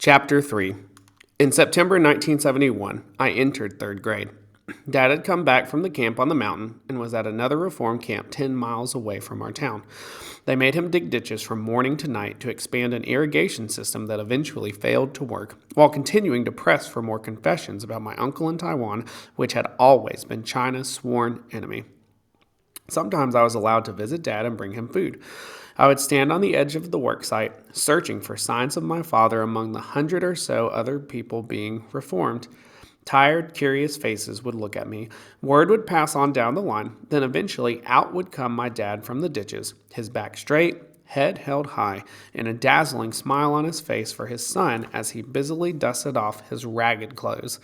Chapter 3. In September 1971, I entered third grade. Dad had come back from the camp on the mountain and was at another reform camp 10 miles away from our town. They made him dig ditches from morning to night to expand an irrigation system that eventually failed to work, while continuing to press for more confessions about my uncle in Taiwan, which had always been China's sworn enemy. Sometimes I was allowed to visit Dad and bring him food. I would stand on the edge of the work site, searching for signs of my father among the 100 or so other people being reformed. Tired, curious faces would look at me. Word would pass on down the line. Then eventually out would come my dad from the ditches, his back straight, head held high, and a dazzling smile on his face for his son as he busily dusted off his ragged clothes.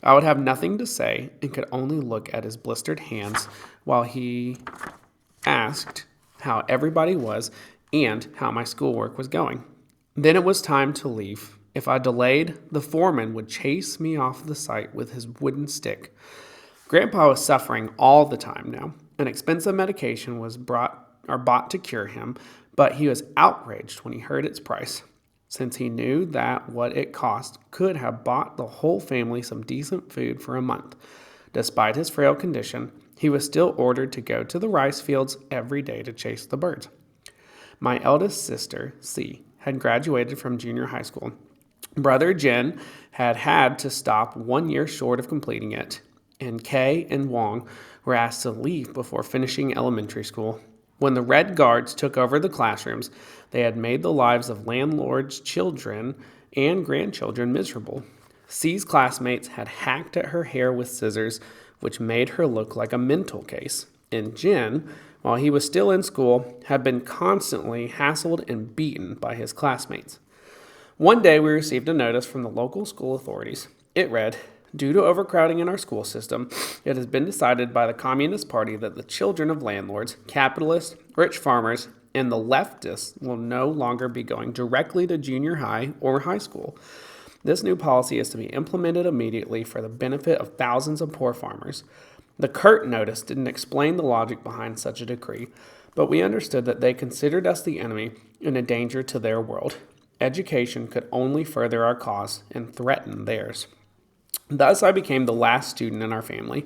I would have nothing to say and could only look at his blistered hands while he asked how everybody was and how my schoolwork was going. Then it was time to leave. If I delayed, the foreman would chase me off the site with his wooden stick. Grandpa was suffering all the time now. An expensive medication was bought to cure him, but he was outraged when he heard its price, since he knew that what it cost could have bought the whole family some decent food for a month. Despite his frail condition, he was still ordered to go to the rice fields every day to chase the birds. My eldest sister, C, had graduated from junior high school. Brother Chen had to stop 1 year short of completing it, and Kay and Wong were asked to leave before finishing elementary school. When the Red Guards took over the classrooms, they had made the lives of landlords' children and grandchildren miserable. C's classmates had hacked at her hair with scissors, which made her look like a mental case. And Jen, while he was still in school, had been constantly hassled and beaten by his classmates. One day we received a notice from the local school authorities. It read, "Due to overcrowding in our school system, it has been decided by the Communist Party that the children of landlords, capitalists, rich farmers, and the leftists will no longer be going directly to junior high or high school. This new policy is to be implemented immediately for the benefit of thousands of poor farmers." The curt notice didn't explain the logic behind such a decree, but we understood that they considered us the enemy and a danger to their world. Education could only further our cause and threaten theirs. Thus, I became the last student in our family.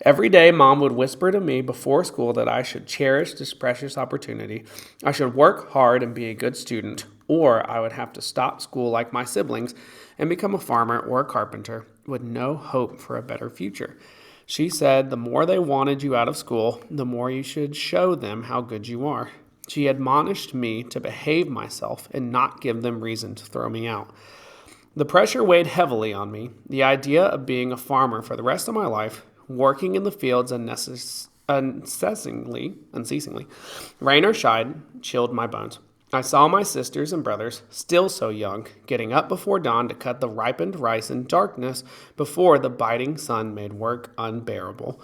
Every day, Mom would whisper to me before school that I should cherish this precious opportunity. I should work hard and be a good student, or I would have to stop school like my siblings and become a farmer or a carpenter with no hope for a better future. She said the more they wanted you out of school, the more you should show them how good you are. She admonished me to behave myself and not give them reason to throw me out. The pressure weighed heavily on me. The idea of being a farmer for the rest of my life, working in the fields unceasingly, rain or shine, chilled my bones. I saw my sisters and brothers, still so young, getting up before dawn to cut the ripened rice in darkness before the biting sun made work unbearable.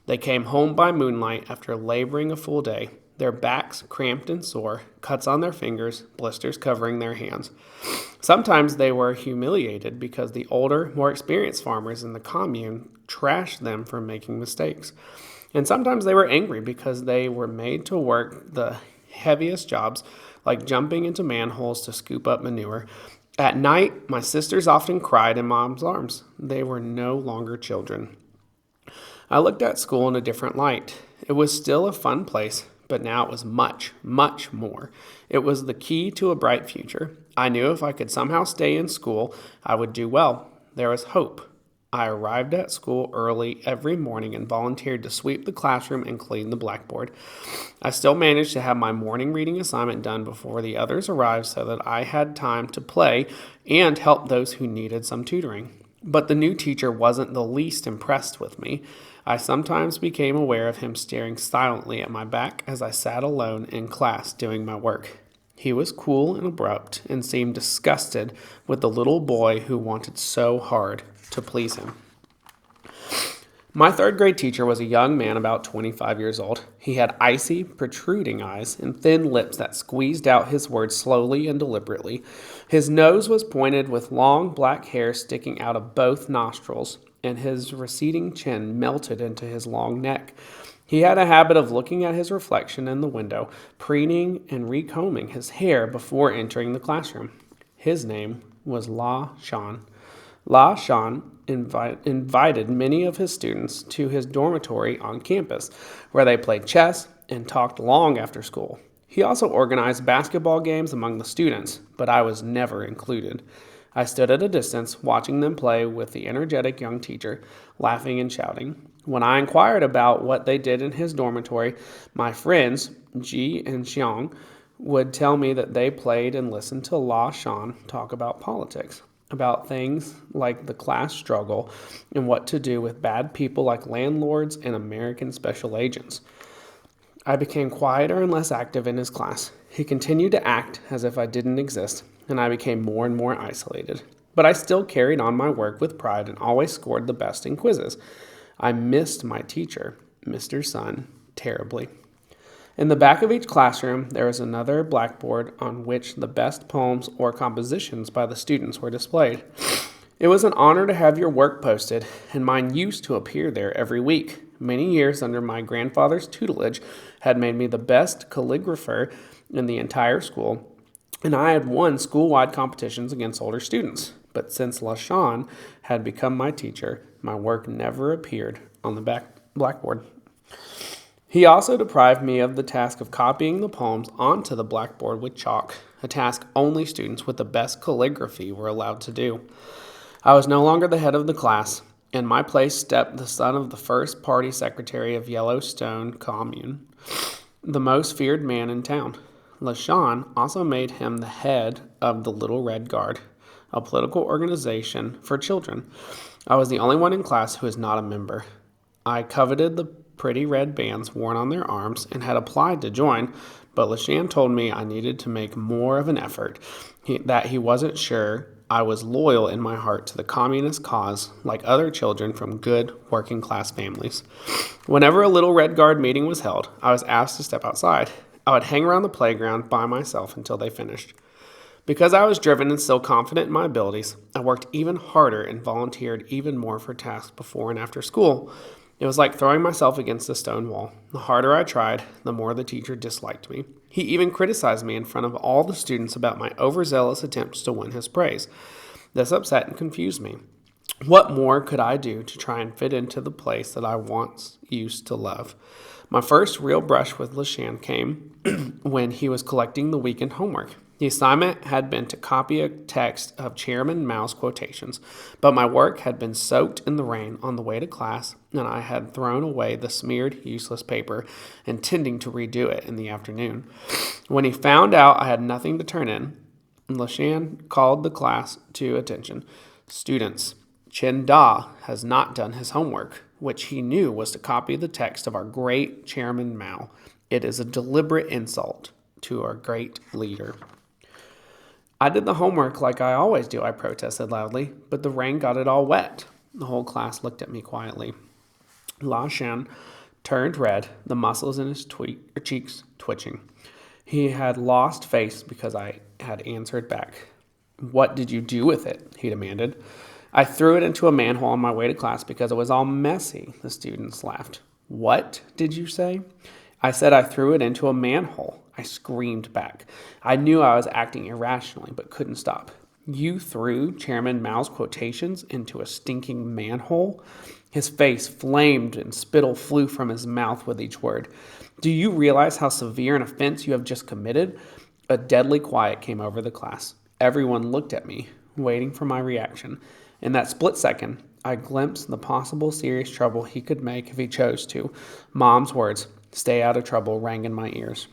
They came home by moonlight after laboring a full day, their backs cramped and sore, cuts on their fingers, blisters covering their hands. Sometimes they were humiliated because the older, more experienced farmers in the commune trashed them for making mistakes. And sometimes they were angry because they were made to work the heaviest jobs, like jumping into manholes to scoop up manure. At night, my sisters often cried in Mom's arms. They were no longer children. I looked at school in a different light. It was still a fun place, but now it was much, much more. It was the key to a bright future. I knew if I could somehow stay in school, I would do well. There was hope. I arrived at school early every morning and volunteered to sweep the classroom and clean the blackboard. I still managed to have my morning reading assignment done before the others arrived so that I had time to play and help those who needed some tutoring. But the new teacher wasn't the least impressed with me. I sometimes became aware of him staring silently at my back as I sat alone in class doing my work. He was cool and abrupt and seemed disgusted with the little boy who wanted so hard to please him. My third grade teacher was a young man about 25 years old. He had icy, protruding eyes and thin lips that squeezed out his words slowly and deliberately. His nose was pointed with long black hair sticking out of both nostrils, and his receding chin melted into his long neck. He had a habit of looking at his reflection in the window, preening and recombing his hair before entering the classroom. His name was La Shan. La Shan invited many of his students to his dormitory on campus, where they played chess and talked long after school. He also organized basketball games among the students, but I was never included. I stood at a distance, watching them play with the energetic young teacher, laughing and shouting. When I inquired about what they did in his dormitory, my friends, Ji and Xiang, would tell me that they played and listened to La Shan talk about politics, about things like the class struggle and what to do with bad people like landlords and American special agents. I became quieter and less active in his class. He continued to act as if I didn't exist, and I became more and more isolated. But I still carried on my work with pride and always scored the best in quizzes. I missed my teacher, Mr. Sun, terribly. In the back of each classroom, there was another blackboard on which the best poems or compositions by the students were displayed. It was an honor to have your work posted, and mine used to appear there every week. Many years under my grandfather's tutelage had made me the best calligrapher in the entire school, and I had won school-wide competitions against older students. But since LaShawn had become my teacher, my work never appeared on the blackboard. He also deprived me of the task of copying the poems onto the blackboard with chalk, a task only students with the best calligraphy were allowed to do. I was no longer the head of the class. In my place stepped the son of the first party secretary of Yellowstone Commune, the most feared man in town. LaShawn also made him the head of the Little Red Guard, a political organization for children. I was the only one in class who was not a member. I coveted the pretty red bands worn on their arms and had applied to join, but LaShawn told me I needed to make more of an effort, that he wasn't sure I was loyal in my heart to the communist cause like other children from good working class families. Whenever a Little Red Guard meeting was held, I was asked to step outside. I would hang around the playground by myself until they finished. Because I was driven and still confident in my abilities, I worked even harder and volunteered even more for tasks before and after school. It was like throwing myself against a stone wall. The harder I tried, the more the teacher disliked me. He even criticized me in front of all the students about my overzealous attempts to win his praise. This upset and confused me. What more could I do to try and fit into the place that I once used to love? My first real brush with LaShawn came when he was collecting the weekend homework. The assignment had been to copy a text of Chairman Mao's quotations, but my work had been soaked in the rain on the way to class, and I had thrown away the smeared, useless paper, intending to redo it in the afternoon. When he found out I had nothing to turn in, LaShawn called the class to attention. Students, Chen has not done his homework, which he knew was to copy the text of our great Chairman Mao. It is a deliberate insult to our great leader. I did the homework like I always do, I protested loudly, but the rain got it all wet. The whole class looked at me quietly. La Shan turned red, the muscles in his cheeks twitching. He had lost face because I had answered back. What did you do with it? He demanded. I threw it into a manhole on my way to class because it was all messy, the students laughed. What did you say? I said I threw it into a manhole. I screamed back. I knew I was acting irrationally, but couldn't stop. You threw Chairman Mao's quotations into a stinking manhole? His face flamed and spittle flew from his mouth with each word. Do you realize how severe an offense you have just committed? A deadly quiet came over the class. Everyone looked at me, waiting for my reaction. In that split second, I glimpsed the possible serious trouble he could make if he chose to. Mom's words, "Stay out of trouble," rang in my ears.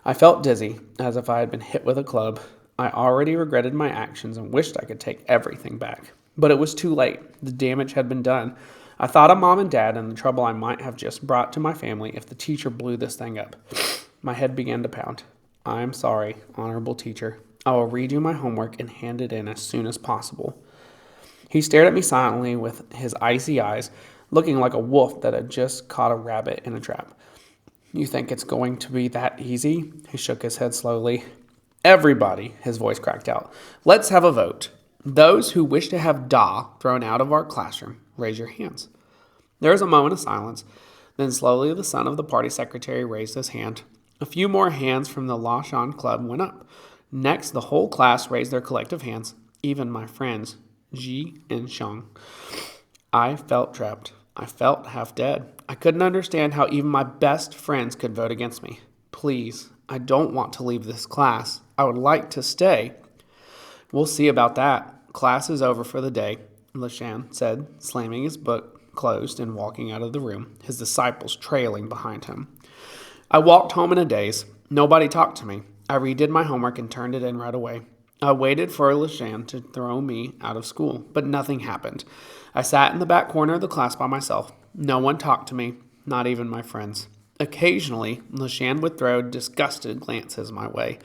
I felt dizzy, as if I had been hit with a club. I already regretted my actions and wished I could take everything back. But it was too late. The damage had been done. I thought of Mom and Dad and the trouble I might have just brought to my family if the teacher blew this thing up. My head began to pound. I am sorry, honorable teacher. I will redo my homework and hand it in as soon as possible. He stared at me silently with his icy eyes, looking like a wolf that had just caught a rabbit in a trap. You think it's going to be that easy? He shook his head slowly. Everybody, his voice cracked out. Let's have a vote. Those who wish to have Da thrown out of our classroom, raise your hands. There was a moment of silence. Then slowly the son of the party secretary raised his hand. A few more hands from the La Shan Club went up. Next, the whole class raised their collective hands, even my friends, Ji and Shang. I felt trapped. I felt half dead. I couldn't understand how even my best friends could vote against me. Please, I don't want to leave this class. I would like to stay. We'll see about that. Class is over for the day, Chen said, slamming his book closed and walking out of the room, his disciples trailing behind him. I walked home in a daze. Nobody talked to me. I redid my homework and turned it in right away. I waited for Chen to throw me out of school, but nothing happened. I sat in the back corner of the class by myself. No one talked to me, not even my friends. Occasionally, Chen would throw disgusted glances my way.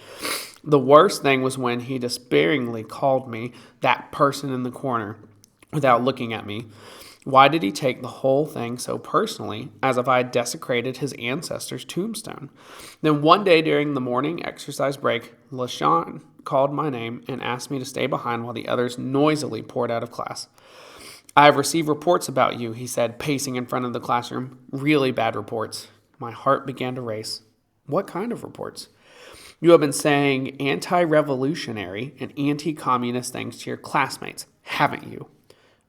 The worst thing was when he despairingly called me that person in the corner without looking at me. Why did he take the whole thing so personally, as if I had desecrated his ancestors' tombstone? Then one day during the morning exercise break, Chen called my name and asked me to stay behind while the others noisily poured out of class. I have received reports about you, he said, pacing in front of the classroom. Really bad reports. My heart began to race. What kind of reports? You have been saying anti-revolutionary and anti-communist things to your classmates, haven't you?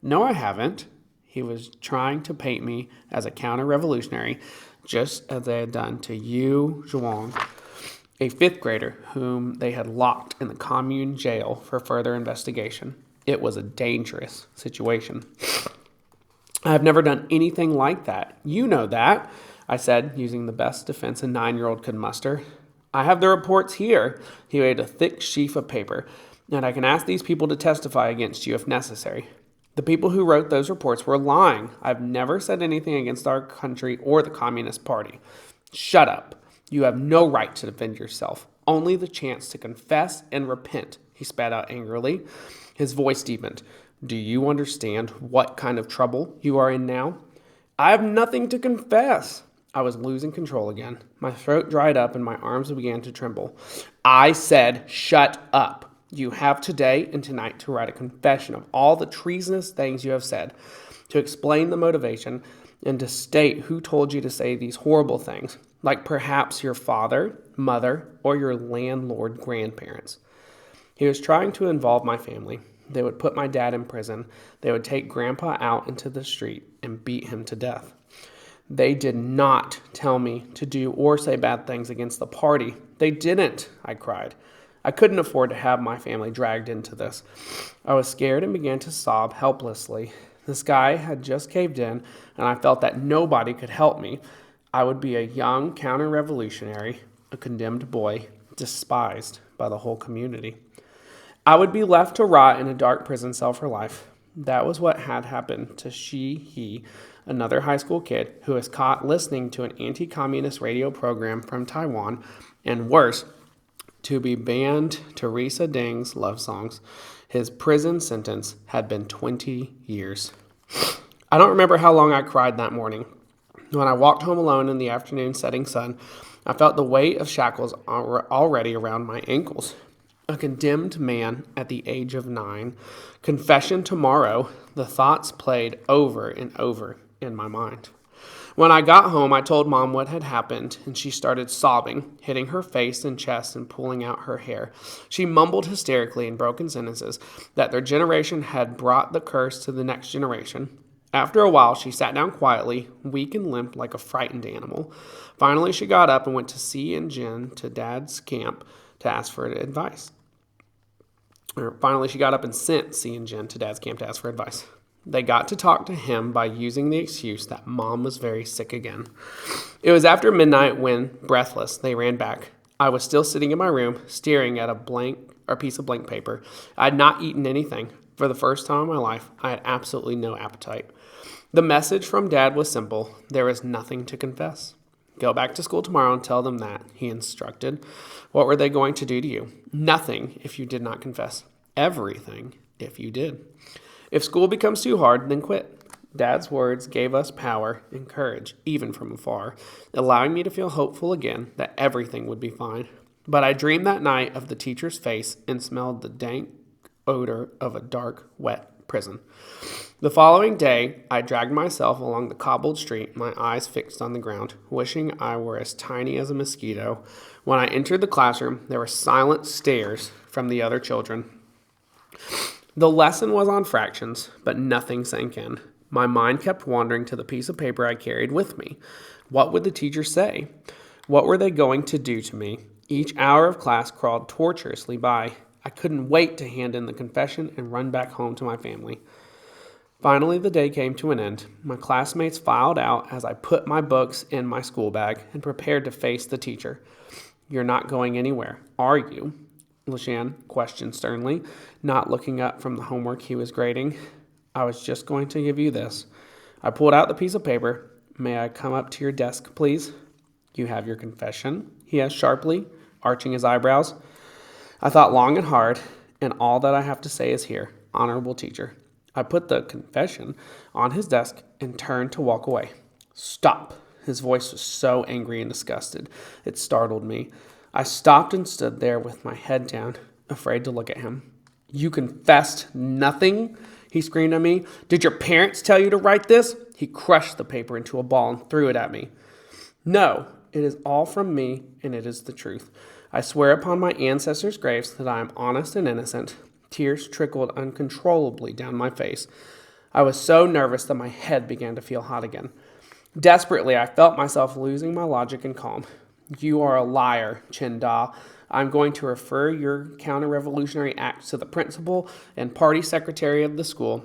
No, I haven't. He was trying to paint me as a counter-revolutionary, just as they had done to Yu Zhuang, a fifth grader whom they had locked in the commune jail for further investigation. It was a dangerous situation. I have never done anything like that. You know that, I said, using the best defense a 9-year-old could muster. I have the reports here. He laid a thick sheaf of paper, and I can ask these people to testify against you if necessary. The people who wrote those reports were lying. I've never said anything against our country or the Communist Party. Shut up. You have no right to defend yourself. Only the chance to confess and repent, he spat out angrily. His voice deepened. Do you understand what kind of trouble you are in now? I have nothing to confess. I was losing control again. My throat dried up and my arms began to tremble. I said, shut up. You have today and tonight to write a confession of all the treasonous things you have said, to explain the motivation, and to state who told you to say these horrible things, like perhaps your father, mother, or your landlord grandparents. He was trying to involve my family. They would put my dad in prison. They would take Grandpa out into the street and beat him to death. They did not tell me to do or say bad things against the party. They didn't, I cried. I couldn't afford to have my family dragged into this. I was scared and began to sob helplessly. The sky had just caved in, and I felt that nobody could help me. I would be a young counter-revolutionary, a condemned boy, despised by the whole community. I would be left to rot in a dark prison cell for life. That was what had happened to he, another high school kid who was caught listening to an anti-communist radio program from Taiwan, and worse, to be banned Teresa Deng's love songs. His prison sentence had been 20 years. I don't remember how long I cried that morning. When I walked home alone in the afternoon setting sun, I felt the weight of shackles already around my ankles. A condemned man at the age of 9. Confession tomorrow. The thoughts played over and over in my mind. When I got home, I told Mom what had happened, and she started sobbing, hitting her face and chest and pulling out her hair. She mumbled hysterically in broken sentences that their generation had brought the curse to the next generation. After a while, she sat down quietly, weak and limp like a frightened animal. Finally, she got up and went to Si and Jen to Dad's camp to ask for advice. Finally, she got up and sent Si and Jen to Dad's camp to ask for advice. They got to talk to him by using the excuse that Mom was very sick again. It was after midnight when, breathless, they ran back. I was still sitting in my room, staring at a piece of blank paper. I had not eaten anything. For the first time in my life, I had absolutely no appetite. The message from Dad was simple. There is nothing to confess. Go back to school tomorrow and tell them that, he instructed. What were they going to do to you? Nothing if you did not confess. Everything if you did. If school becomes too hard, then quit. Dad's words gave us power and courage, even from afar, allowing me to feel hopeful again that everything would be fine. But I dreamed that night of the teacher's face and smelled the dank odor of a dark, wet prison. The following day, I dragged myself along the cobbled street, my eyes fixed on the ground, wishing I were as tiny as a mosquito. When I entered the classroom, there were silent stares from the other children. The lesson was on fractions, but nothing sank in. My mind kept wandering to the piece of paper I carried with me. What would the teacher say? What were they going to do to me? Each hour of class crawled tortuously by. I couldn't wait to hand in the confession and run back home to my family. Finally, the day came to an end. My classmates filed out as I put my books in my school bag and prepared to face the teacher. "You're not going anywhere, are you?" LeShan questioned sternly, not looking up from the homework he was grading. "I was just going to give you this." I pulled out the piece of paper. "May I come up to your desk, please?" "You have your confession?" he asked sharply, arching his eyebrows. I thought long and hard, and all that I have to say is here, honorable teacher. I put the confession on his desk and turned to walk away. "Stop!" His voice was so angry and disgusted, it startled me. I stopped and stood there with my head down, afraid to look at him. "You confessed nothing?" he screamed at me. "Did your parents tell you to write this?" He crushed the paper into a ball and threw it at me. "No, it is all from me, and it is the truth. I swear upon my ancestors' graves that I am honest and innocent." Tears trickled uncontrollably down my face. I was so nervous that my head began to feel hot again. Desperately, I felt myself losing my logic and calm. "You are a liar, Chen. I'm going to refer your counter-revolutionary acts to the principal and party secretary of the school.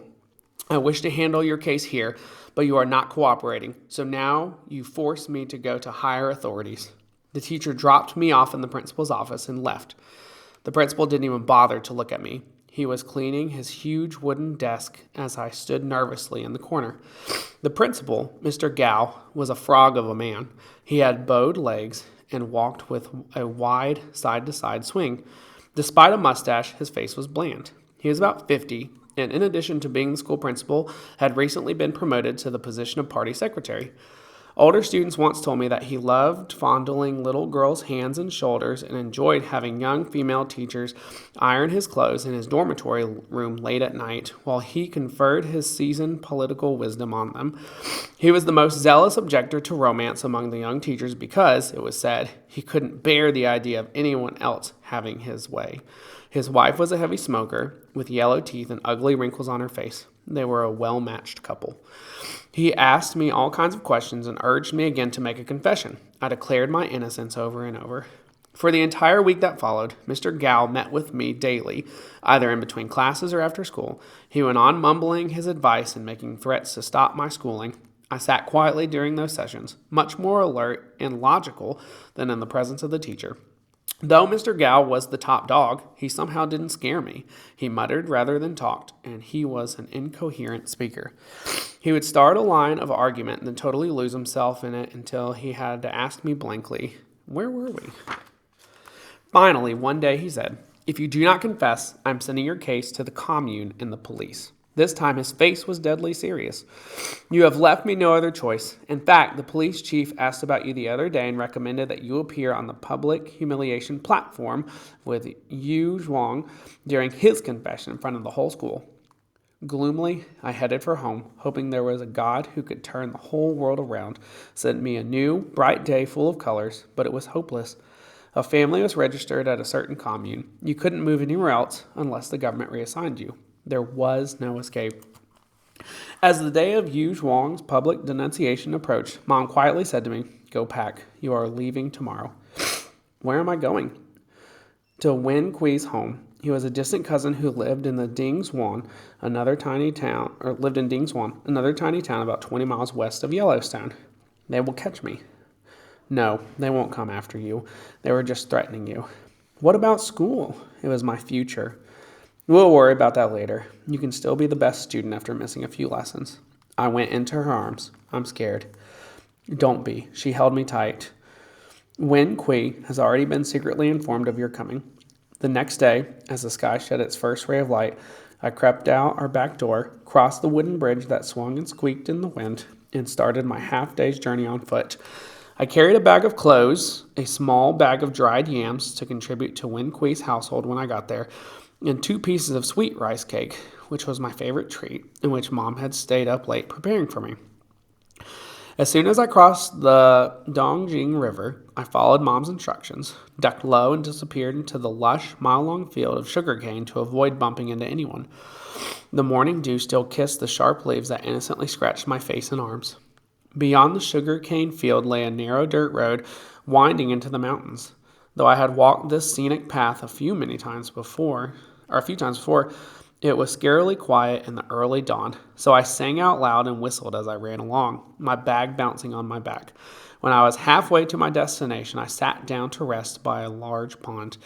I wish to handle your case here, but you are not cooperating, so now you force me to go to higher authorities." The teacher dropped me off in the principal's office and left. The principal didn't even bother to look at me. He was cleaning his huge wooden desk as I stood nervously in the corner. The principal, Mr. Gao, was a frog of a man. He had bowed legs and walked with a wide side-to-side swing. Despite a mustache, his face was bland. He was about 50, and in addition to being the school principal, had recently been promoted to the position of party secretary. Older students once told me that he loved fondling little girls' hands and shoulders and enjoyed having young female teachers iron his clothes in his dormitory room late at night while he conferred his seasoned political wisdom on them. He was the most zealous objector to romance among the young teachers because, it was said, he couldn't bear the idea of anyone else having his way. His wife was a heavy smoker with yellow teeth and ugly wrinkles on her face. They were a well-matched couple. He asked me all kinds of questions and urged me again to make a confession. I declared my innocence over and over. For the entire week that followed, Mr. Gao met with me daily, either in between classes or after school. He went on mumbling his advice and making threats to stop my schooling. I sat quietly during those sessions, much more alert and logical than in the presence of the teacher. Though Mr. Gao was the top dog, he somehow didn't scare me. He muttered rather than talked, and he was an incoherent speaker. He would start a line of argument and then totally lose himself in it until he had to ask me blankly, "Where were we?" Finally, one day he said, "If you do not confess, I'm sending your case to the commune and the police." This time his face was deadly serious. "You have left me no other choice. In fact, the police chief asked about you the other day and recommended that you appear on the public humiliation platform with Yu Zhuang during his confession in front of the whole school." Gloomily, I headed for home, hoping there was a God who could turn the whole world around, send me a new, bright day full of colors, but it was hopeless. A family was registered at a certain commune. You couldn't move anywhere else unless the government reassigned you. There was no escape. As the day of Yu Zhuang's public denunciation approached, Mom quietly said to me, "Go pack. You are leaving tomorrow." "Where am I going?" "To Wen Kui's home. He was a distant cousin who lived in Dingshuan, another tiny town about 20 miles west of Yellowstone. They will catch me." "No, they won't come after you. They were just threatening you." "What about school?" "It was my future." "We'll worry about that later. You can still be the best student after missing a few lessons." I went into her arms. "I'm scared." "Don't be." She held me tight. "Wen Kui has already been secretly informed of your coming." The next day, as the sky shed its first ray of light, I crept out our back door, crossed the wooden bridge that swung and squeaked in the wind, and started my half-day's journey on foot. I carried a bag of clothes, a small bag of dried yams to contribute to Wen Kui's household when I got there, and 2 pieces of sweet rice cake, which was my favorite treat, and which Mom had stayed up late preparing for me. As soon as I crossed the Dongjing River, I followed Mom's instructions, ducked low, and disappeared into the lush, mile-long field of sugarcane to avoid bumping into anyone. The morning dew still kissed the sharp leaves that innocently scratched my face and arms. Beyond the sugarcane field lay a narrow dirt road winding into the mountains. Though I had walked this scenic path a few times before, it was scarily quiet in the early dawn, so I sang out loud and whistled as I ran along, my bag bouncing on my back. When I was halfway to my destination, I sat down to rest by a large pond.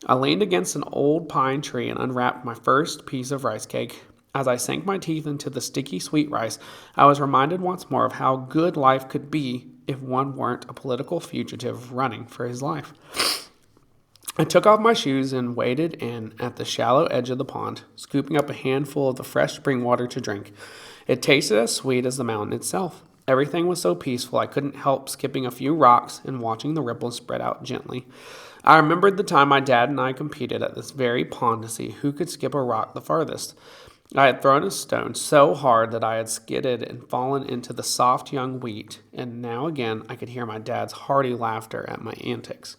I leaned against an old pine tree and unwrapped my first piece of rice cake. As I sank my teeth into the sticky sweet rice, I was reminded once more of how good life could be if one weren't a political fugitive running for his life. I took off my shoes and waded in at the shallow edge of the pond, scooping up a handful of the fresh spring water to drink. It tasted as sweet as the mountain itself. Everything was so peaceful I couldn't help skipping a few rocks and watching the ripples spread out gently. I remembered the time my dad and I competed at this very pond to see who could skip a rock the farthest. I had thrown a stone so hard that I had skidded and fallen into the soft young wheat, and now again I could hear my dad's hearty laughter at my antics.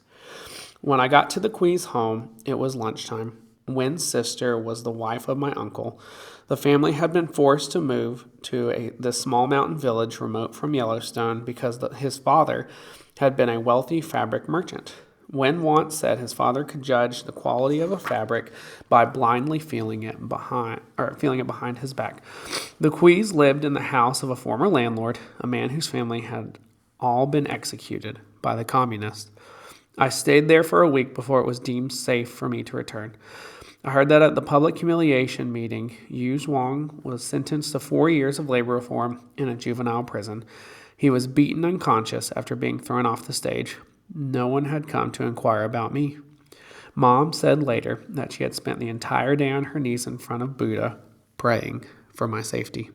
When I got to the Quees home, it was lunchtime. Wynn's sister was the wife of my uncle. The family had been forced to move to this small mountain village remote from Yellowstone because his father had been a wealthy fabric merchant. Wynn once said his father could judge the quality of a fabric by blindly feeling it behind his back. The Quees lived in the house of a former landlord, a man whose family had all been executed by the communists. I stayed there for a week before it was deemed safe for me to return. I heard that at the public humiliation meeting, Yu Zhuang was sentenced to 4 years of labor reform in a juvenile prison. He was beaten unconscious after being thrown off the stage. No one had come to inquire about me. Mom said later that she had spent the entire day on her knees in front of Buddha, praying for my safety.